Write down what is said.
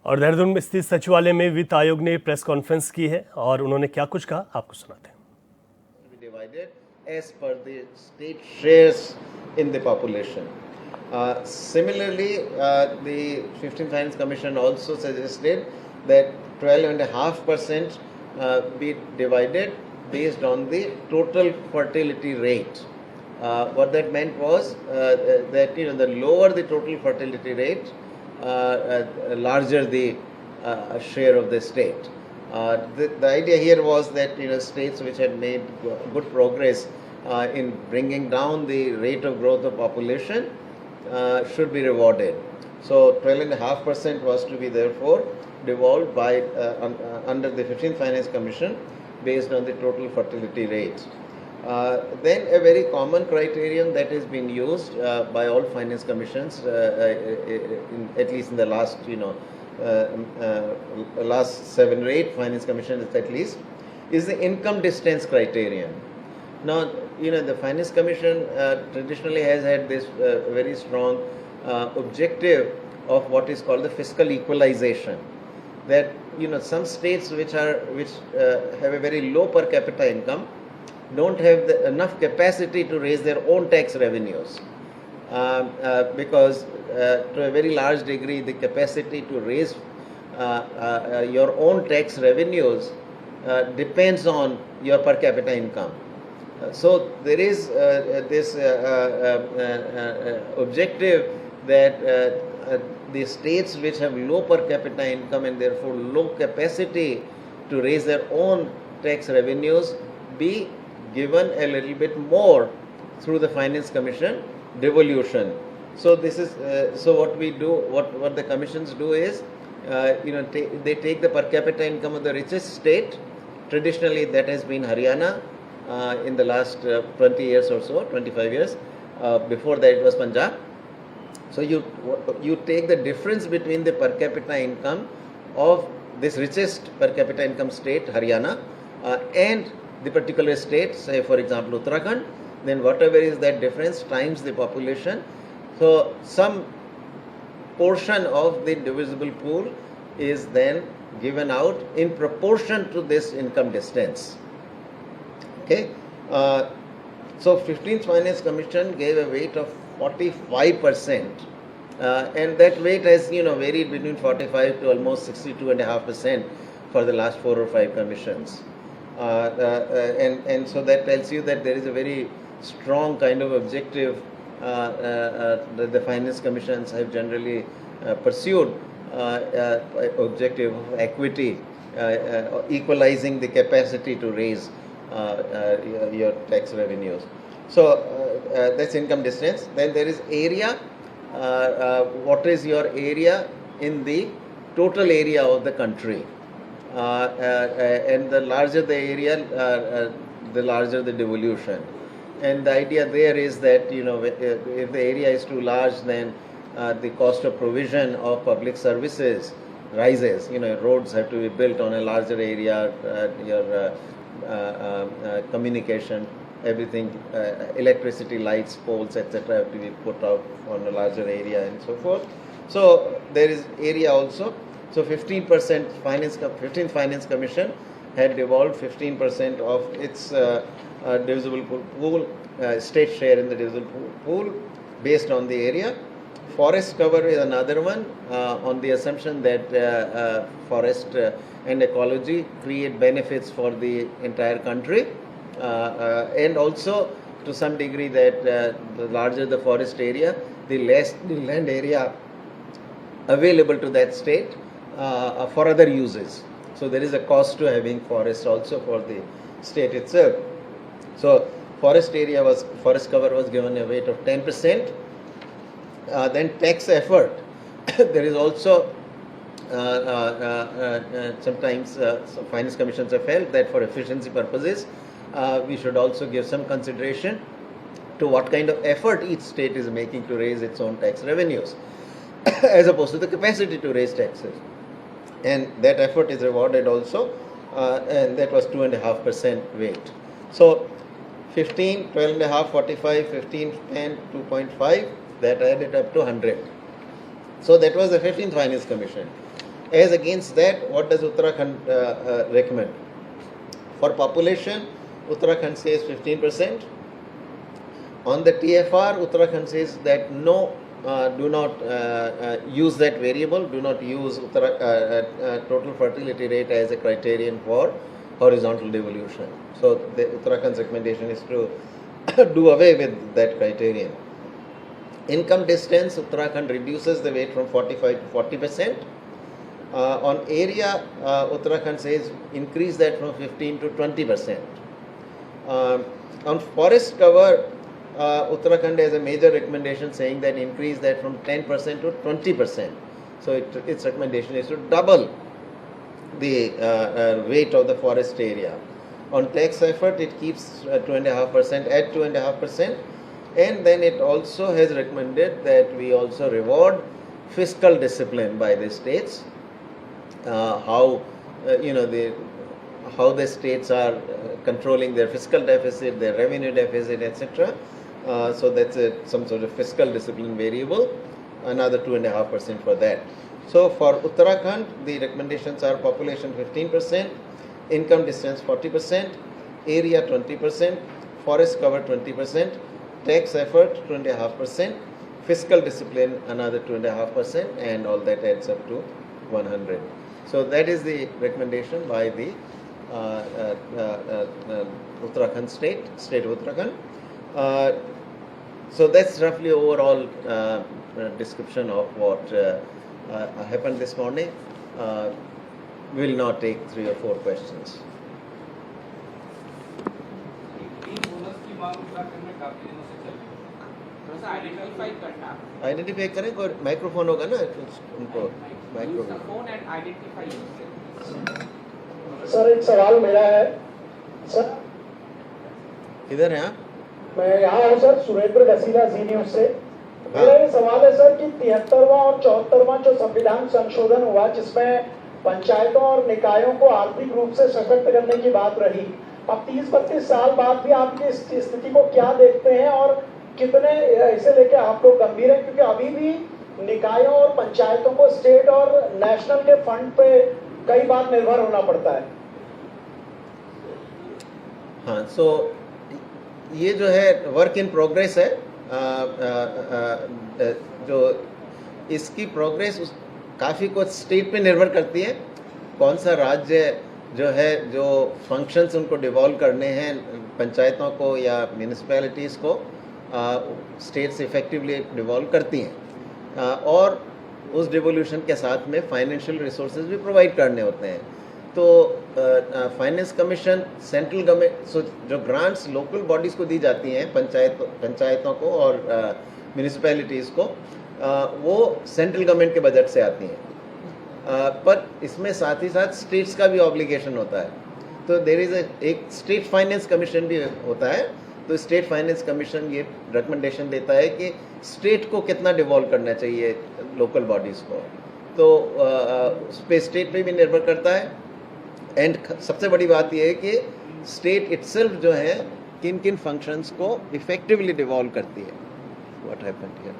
और देहरादून में स्थित सचिवालय में वित्त आयोग ने प्रेस कॉन्फ्रेंस की है और उन्होंने क्या कुछ कहा आपको सुनाते हैं। Divided as per the state shares in the population. Similarly, the 15th Finance Commission also suggested that 12.5% be divided based on the total fertility rate. What that meant was that the lower the total fertility rate, larger the share of the state. The idea here was that states which had made good progress in bringing down the rate of growth of population should be rewarded. So 12.5% was to be therefore devolved by under the 15th Finance Commission based on the total fertility rate. Then a very common criterion that has been used by all finance commissions, at least in the last last 7 or 8 finance commissions at least, is the income distance criterion. Now, the finance commission traditionally has had this very strong objective of what is called the fiscal equalization. That some states which have a very low per capita income don't have enough capacity to raise their own tax revenues because to a very large degree the capacity to raise your own tax revenues depends on your per capita income. So there is this objective that the states which have low per capita income and therefore low capacity to raise their own tax revenues be given a little bit more through the Finance Commission devolution. So this is so what we do, what the commissions do is they take the per capita income of the richest state. Traditionally that has been Haryana in the last 20 years or so, 25 years. Before that it was Punjab. So you take the difference between the per capita income of this richest per capita income state, Haryana, and the particular state, say for example Uttarakhand, then whatever is that difference times the population. So some portion of the divisible pool is then given out in proportion to this income distance. Okay, so 15th Finance Commission gave a weight of 45%, and that weight has varied between 45 to almost 62.5% for the last 4 or 5 commissions. And so that tells you that there is a very strong kind of objective that the finance commissions have generally pursued, objective of equity, equalizing the capacity to raise your tax revenues. So that's income distance. Then there is area. What is your area in the total area of the country? And the larger the area, the larger the devolution. And the idea there is that if the area is too large, then the cost of provision of public services rises. Roads have to be built on a larger area. Your communication, everything, electricity, lights, poles, etc. have to be put out on a larger area and so forth. So there is area also. So 15% 15th Finance Commission had devolved 15% of its divisible pool, state share in the divisible pool based on the area. Forest cover is another one on the assumption that forest and ecology create benefits for the entire country, and also to some degree that the larger the forest area, the less the land area available to that state for other uses. So there is a cost to having forests also for the state itself. So forest cover was given a weight of 10%. Then tax effort. There is also sometimes some finance commissions have felt that for efficiency purposes we should also give some consideration to what kind of effort each state is making to raise its own tax revenues as opposed to the capacity to raise taxes. And that effort is rewarded also, and that was 2.5% weight. So 15, 12.5, 45, 15, 10, 2.5, that added up to 100. So that was the 15th Finance Commission. As against that, what does Uttarakhand recommend? For population, Uttarakhand says 15%. On the TFR, Uttarakhand says that no, do not use that variable, do not use total fertility rate as a criterion for horizontal devolution. So the Uttarakhand's recommendation is to do away with that criterion. Income distance, Uttarakhand reduces the weight from 45 to 40%. On area, Uttarakhand says increase that from 15 to 20%. On forest cover, Uttarakhand has a major recommendation saying that increase that from 10% to 20%. So its recommendation is to double the weight of the forest area. On tax effort, it keeps 2.5% at 2.5%, and then it also has recommended that we also reward fiscal discipline by the states. How the states are controlling their fiscal deficit, their revenue deficit, etc. So that's some sort of fiscal discipline variable, another 2.5% for that. So for Uttarakhand, the recommendations are population 15%, income distance 40%, area 20%, forest cover 20%, tax effort 2.5%, fiscal discipline another 2.5%, and all that adds up to 100. So that is the recommendation by the Uttarakhand state of Uttarakhand. So that's roughly overall description of what happened this morning. We will now take 3 or 4 questions. Identify करें, कोई microphone होगा ना उनको microphone and identify. Sir एक सवाल मेरा है sir. किधर हैं आप? मैं यहाँ हूँ सर, सुरेंद्र गसीला जी न्यूज से। मेरा ये सवाल है सर कि 73वां और 74वां जो संविधान संशोधन हुआ, जिसमें पंचायतों और निकायों को आर्थिक रूप से सशक्त करने की बात रही, अब 30-32 साल बाद भी आपकी इस स्थिति को क्या देखते हैं और कितने इसे लेके आप लोग गंभीर हैं? क्योंकि अभी भी निकायों और पंचायतों को स्टेट और नेशनल के फंड पे कई बार निर्भर होना पड़ता है। हाँ, सो ये जो है वर्क इन प्रोग्रेस है। जो इसकी प्रोग्रेस काफ़ी कुछ स्टेट पे निर्भर करती है। कौन सा राज्य जो है, जो फंक्शंस उनको डिवॉल्व करने हैं पंचायतों को या म्यूनिसिपैलिटीज़ को, स्टेट्स इफेक्टिवली डिवॉल्व करती हैं, और उस डिवोल्यूशन के साथ में फाइनेंशियल रिसोर्सेज भी प्रोवाइड करने होते हैं। तो फाइनेंस कमीशन सेंट्रल गवर्नमेंट जो ग्रांट्स लोकल बॉडीज़ को दी जाती हैं, पंचायतों को और म्यूनिसिपैलिटीज़ को, वो सेंट्रल गवर्नमेंट के बजट से आती हैं। पर इसमें साथ ही साथ स्टेट्स का भी ऑब्लिगेशन होता है। तो देयर इज़ एक स्टेट फाइनेंस कमीशन भी होता है। तो स्टेट फाइनेंस कमीशन ये रिकमेंडेशन देता है कि स्टेट को कितना डिवॉल्व करना चाहिए लोकल बॉडीज़ को। तो उस पर स्टेट पे भी निर्भर करता है। एंड सबसे बड़ी बात यह है कि स्टेट इटसेल्फ जो है किन किन फंक्शंस को इफेक्टिवली डिवॉल्व करती है। What happened here.